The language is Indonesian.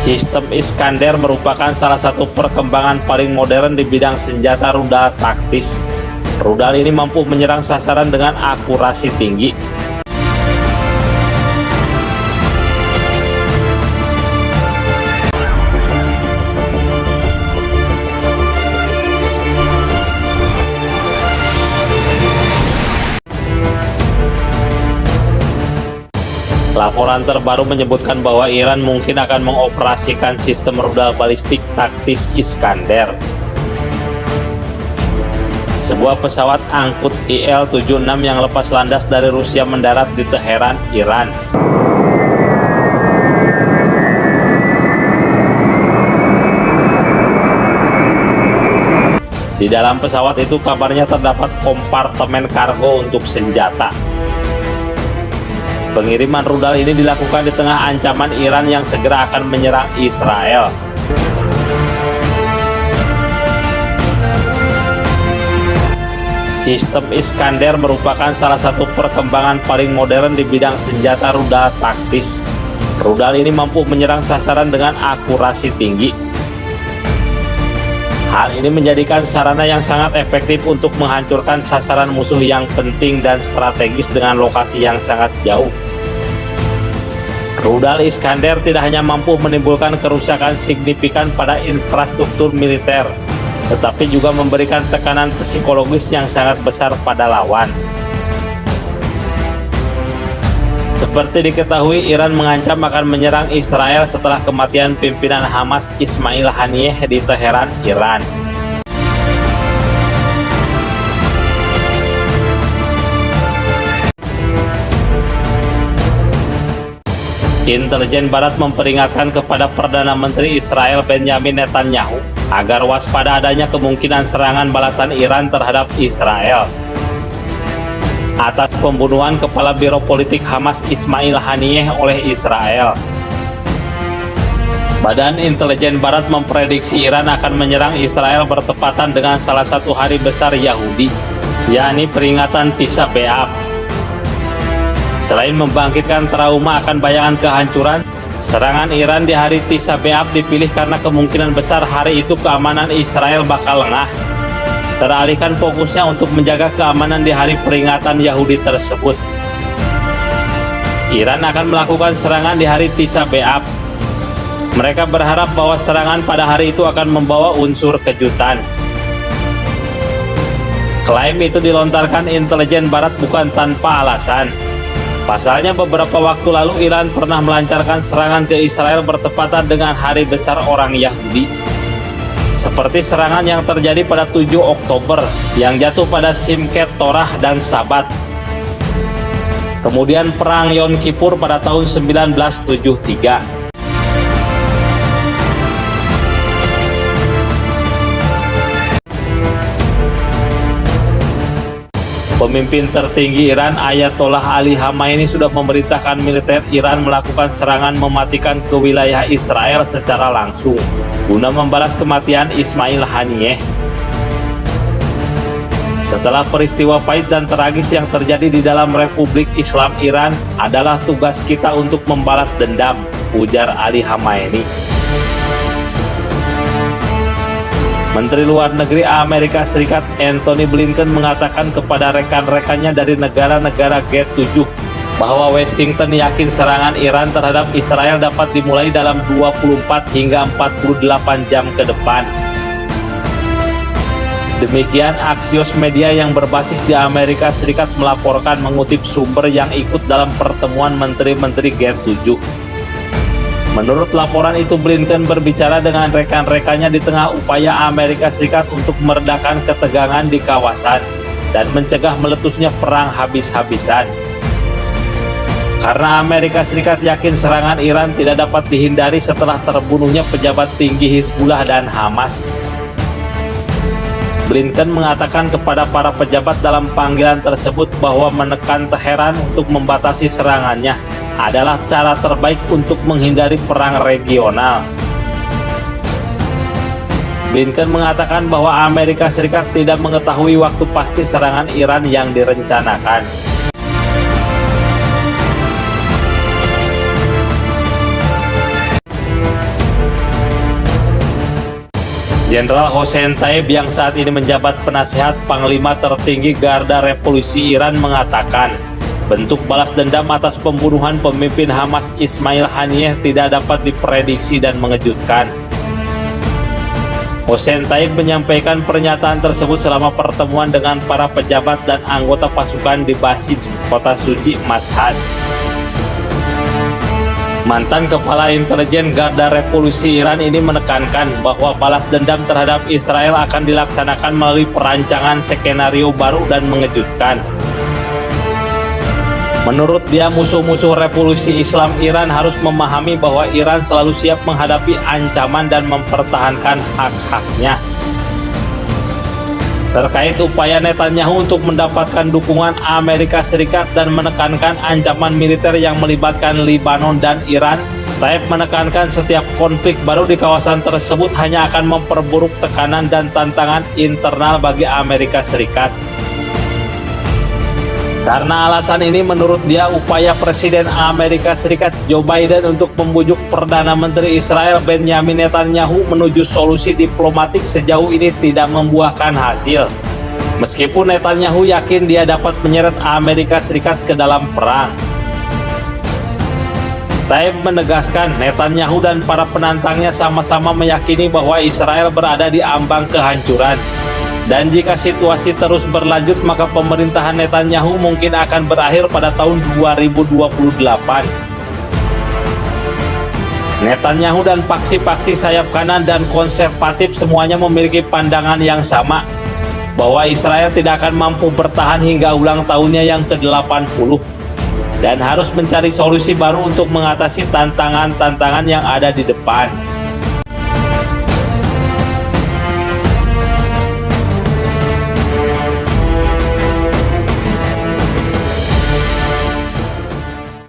Sistem Iskander merupakan salah satu perkembangan paling modern di bidang senjata rudal taktis. Rudal ini mampu menyerang sasaran dengan akurasi tinggi. Laporan terbaru menyebutkan bahwa Iran mungkin akan mengoperasikan sistem rudal balistik taktis Iskander. Sebuah pesawat angkut Il-76 yang lepas landas dari Rusia mendarat di Teheran, Iran. Di dalam pesawat itu kabarnya terdapat kompartemen kargo untuk senjata. Pengiriman rudal ini dilakukan di tengah ancaman Iran yang segera akan menyerang Israel. Sistem Iskander merupakan salah satu perkembangan paling modern di bidang senjata rudal taktis. Rudal ini mampu menyerang sasaran dengan akurasi tinggi. Hal ini menjadikan sarana yang sangat efektif untuk menghancurkan sasaran musuh yang penting dan strategis dengan lokasi yang sangat jauh. Rudal Iskander tidak hanya mampu menimbulkan kerusakan signifikan pada infrastruktur militer, tetapi juga memberikan tekanan psikologis yang sangat besar pada lawan. Seperti diketahui, Iran mengancam akan menyerang Israel setelah kematian pimpinan Hamas Ismail Haniyeh di Teheran, Iran. Intelijen Barat memperingatkan kepada Perdana Menteri Israel Benjamin Netanyahu agar waspada adanya kemungkinan serangan balasan Iran terhadap Israel atas pembunuhan Kepala Biro Politik Hamas Ismail Haniyeh oleh Israel. Badan Intelijen Barat memprediksi Iran akan menyerang Israel bertepatan dengan salah satu hari besar Yahudi, yakni peringatan Tis'a B'Av. Selain membangkitkan trauma akan bayangan kehancuran, serangan Iran di hari Tis'a B'Av dipilih karena kemungkinan besar hari itu keamanan Israel bakal lengah. Teralihkan fokusnya untuk menjaga keamanan di hari peringatan Yahudi tersebut. Iran akan melakukan serangan di hari Tis'a B'Av. Mereka berharap bahwa serangan pada hari itu akan membawa unsur kejutan. Klaim itu dilontarkan intelijen Barat bukan tanpa alasan. Pasalnya beberapa waktu lalu Iran pernah melancarkan serangan ke Israel bertepatan dengan hari besar orang Yahudi. Seperti serangan yang terjadi pada 7 Oktober yang jatuh pada Simchat Torah dan Sabat. Kemudian Perang Yom Kippur pada tahun 1973. Pemimpin tertinggi Iran Ayatollah Ali Khamenei sudah memerintahkan militer Iran melakukan serangan mematikan ke wilayah Israel secara langsung guna membalas kematian Ismail Haniyeh. Setelah peristiwa pahit dan tragis yang terjadi di dalam Republik Islam Iran, adalah tugas kita untuk membalas dendam, ujar Ali Khamenei. Menteri Luar Negeri Amerika Serikat Antony Blinken mengatakan kepada rekan-rekannya dari negara-negara G7 bahwa Washington yakin serangan Iran terhadap Israel dapat dimulai dalam 24 hingga 48 jam ke depan. Demikian Axios Media yang berbasis di Amerika Serikat melaporkan mengutip sumber yang ikut dalam pertemuan menteri-menteri G7. Menurut laporan itu, Blinken berbicara dengan rekan-rekannya di tengah upaya Amerika Serikat untuk meredakan ketegangan di kawasan dan mencegah meletusnya perang habis-habisan. Karena Amerika Serikat yakin serangan Iran tidak dapat dihindari setelah terbunuhnya pejabat tinggi Hizbullah dan Hamas. Blinken mengatakan kepada para pejabat dalam panggilan tersebut bahwa menekan Teheran untuk membatasi serangannya adalah cara terbaik untuk menghindari perang regional. Blinken mengatakan bahwa Amerika Serikat tidak mengetahui waktu pasti serangan Iran yang direncanakan. Jenderal Hossein Taib yang saat ini menjabat penasihat Panglima tertinggi Garda Revolusi Iran mengatakan, bentuk balas dendam atas pembunuhan pemimpin Hamas Ismail Haniyeh tidak dapat diprediksi dan mengejutkan. Hossein Taib menyampaikan pernyataan tersebut selama pertemuan dengan para pejabat dan anggota pasukan di Basij, kota suci Mashhad. Mantan Kepala Intelijen Garda Revolusi Iran ini menekankan bahwa balas dendam terhadap Israel akan dilaksanakan melalui perancangan skenario baru dan mengejutkan. Menurut dia, musuh-musuh revolusi Islam Iran harus memahami bahwa Iran selalu siap menghadapi ancaman dan mempertahankan hak-haknya. Terkait upaya Netanyahu untuk mendapatkan dukungan Amerika Serikat dan menekankan ancaman militer yang melibatkan Lebanon dan Iran, Taib menekankan setiap konflik baru di kawasan tersebut hanya akan memperburuk tekanan dan tantangan internal bagi Amerika Serikat. Karena alasan ini, menurut dia, upaya Presiden Amerika Serikat Joe Biden untuk membujuk Perdana Menteri Israel Benjamin Netanyahu menuju solusi diplomatik sejauh ini tidak membuahkan hasil. Meskipun Netanyahu yakin dia dapat menyeret Amerika Serikat ke dalam perang. Taib menegaskan Netanyahu dan para penantangnya sama-sama meyakini bahwa Israel berada di ambang kehancuran. Dan jika situasi terus berlanjut, maka pemerintahan Netanyahu mungkin akan berakhir pada tahun 2028. Netanyahu dan paksi-paksi sayap kanan dan konservatif semuanya memiliki pandangan yang sama, bahwa Israel tidak akan mampu bertahan hingga ulang tahunnya yang ke-80, dan harus mencari solusi baru untuk mengatasi tantangan-tantangan yang ada di depan.